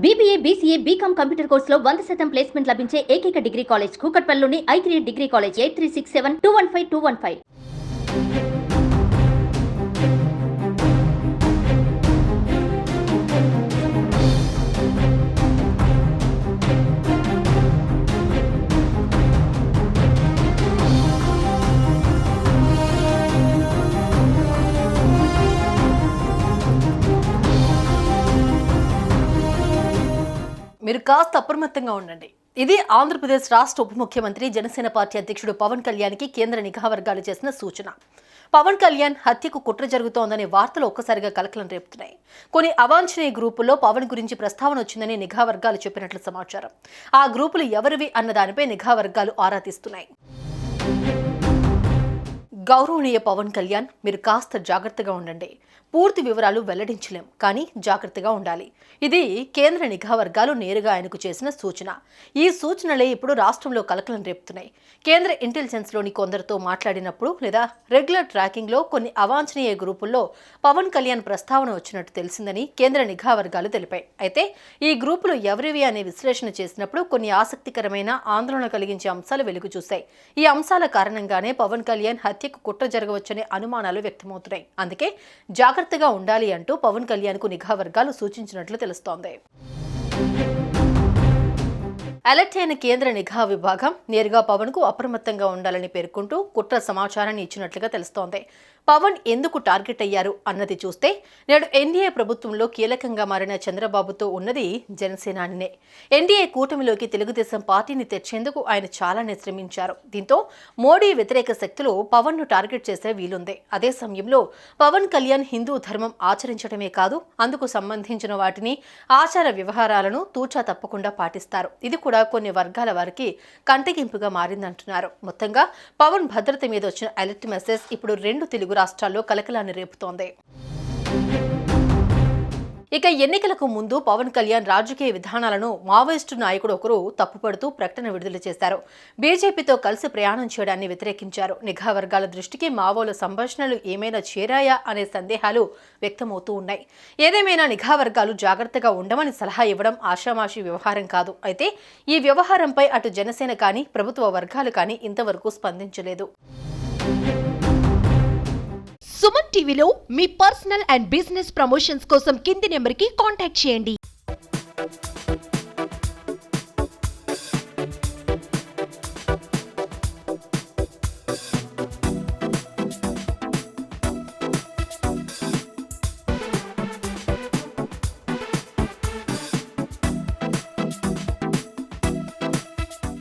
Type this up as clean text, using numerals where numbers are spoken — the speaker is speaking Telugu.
BBA, BCA, BCom కంప్యూటర్ కోర్సులో 100% ప్లేస్మెంట్ లభించే ఏకైక డిగ్రీ కాలేజ్ కూకట్పల్లిలోని I3 డిగ్రీ కాలేజ్ 8367215215. మీరు కాస్త అప్రమత్తంగా ఉండండి. ఇది ఆంధ్రప్రదేశ్ రాష్ట్ర ఉప ముఖ్యమంత్రి జనసేన పార్టీ అధ్యక్షుడు పవన్ కళ్యాణ్కి కేంద్ర నిఘా వర్గాలు చేసిన సూచన. పవన్ కళ్యాణ్ హత్యకు కుట్ర జరుగుతోందనే వార్తలు ఒక్కసారిగా కలకలం రేపుతున్నాయి. కొన్ని అవాంఛనీయ గ్రూపుల్లో పవన్ గురించి ప్రస్తావన వచ్చిందని నిఘా వర్గాలు చెప్పినట్లు సమాచారం. ఆ గ్రూపులు ఎవరివి అన్న దానిపై నిఘా వర్గాలు ఆరా తీస్తున్నాయి. గౌరవనీయ పవన్ కళ్యాణ్, మీరు కాస్త జాగ్రత్తగా ఉండండి. పూర్తి వివరాలు వెల్లడించలేం, కానీ జాగ్రత్తగా ఉండాలి. ఇది కేంద్ర నిఘా వర్గాలు నేరుగా ఆయనకు చేసిన సూచన. ఈ సూచనలే ఇప్పుడు రాష్ట్రంలో కలకలం రేపుతున్నాయి. కేంద్ర ఇంటెలిజెన్స్లోని కొందరితో మాట్లాడినప్పుడు లేదా రెగ్యులర్ ట్రాకింగ్లో కొన్ని అవాంఛనీయ గ్రూపుల్లో పవన్ కళ్యాణ్ ప్రస్తావన వచ్చినట్టు తెలిసిందని కేంద్ర నిఘా వర్గాలు తెలిపాయి. అయితే ఈ గ్రూపులు ఎవరివి అనే విశ్లేషణ చేసినప్పుడు కొన్ని ఆసక్తికరమైన ఆందోళన కలిగించే అంశాలు వెలుగు చూశాయి. ఈ అంశాల కారణంగానే పవన్ కళ్యాణ్ హత్యకు కుట్ర జరగవచ్చనే అనుమానాలు వ్యక్తమవుతున్నాయి. అందుకే జాగ్రత్తగా ఉండాలి అంటూ పవన్ కళ్యాణ్ కు నిఘా వర్గాలు సూచించినట్లు తెలుస్తోంది. అలర్ట్ అయిన కేంద్ర నిఘా విభాగం నేరుగా పవన్ కు అప్రమత్తంగా ఉండాలని పేర్కొంటూ కుట్ర సమాచారాన్ని ఇచ్చినట్లుగా తెలుస్తోంది. పవన్ ఎందుకు టార్గెట్ అయ్యారు అన్నది చూస్తే నేడు ఎన్డీఏ ప్రభుత్వంలో కీలకంగా మారిన చంద్రబాబుతో ఉన్నది జనసేనానినే. ఎన్డీఏ కూటమిలోకి తెలుగుదేశం పార్టీని తెచ్చేందుకు ఆయన చాలానే శ్రమించారు. దీంతో మోడీ వ్యతిరేక శక్తులు పవన్ ను టార్గెట్ చేసే వీలుంది. అదే సమయంలో పవన్ కళ్యాణ్ హిందూ ధర్మం ఆచరించడమే కాదు, అందుకు సంబంధించిన వాటిని ఆచార వ్యవహారాలను తూచా తప్పకుండా పాటిస్తారు. ఇది కూడా కొన్ని వర్గాల వారికి కంటగింపుగా మారిందంటున్నారు. మొత్తంగా పవన్ భద్రత మీద వచ్చిన అలర్ట్ మెసేజ్ ఇప్పుడు రెండు తెలుగు రాష్ట్రాల్లో కలకలాన్ని రేపుతోంది. ఇక ఎన్నికలకు ముందు పవన్ కళ్యాణ్ రాజకీయ విధానాలను మావోయిస్టు నాయకుడు ఒకరు తప్పుపడుతూ ప్రకటన విడుదల చేశారు. బీజేపీతో కలిసి ప్రయాణం చేయడాన్ని వ్యతిరేకించారు. నిఘా వర్గాల దృష్టికి మావోల సంభాషణలు ఏమైనా చేరాయా అనే సందేహాలు వ్యక్తమవుతూ ఉన్నాయి. ఏదేమైనా నిఘా వర్గాలు జాగ్రత్తగా ఉండమని సలహా ఇవ్వడం ఆషామాషి వ్యవహారం కాదు. అయితే ఈ వ్యవహారంపై అటు జనసేన కానీ ప్రభుత్వ వర్గాలు కానీ ఇంతవరకు స్పందించలేదు. సుమన్ టీవీలో మీ పర్సనల్ అండ్ బిజినెస్ ప్రమోషన్స్ కోసం కింది నెంబర్కి కాంటాక్ట్ చేయండి.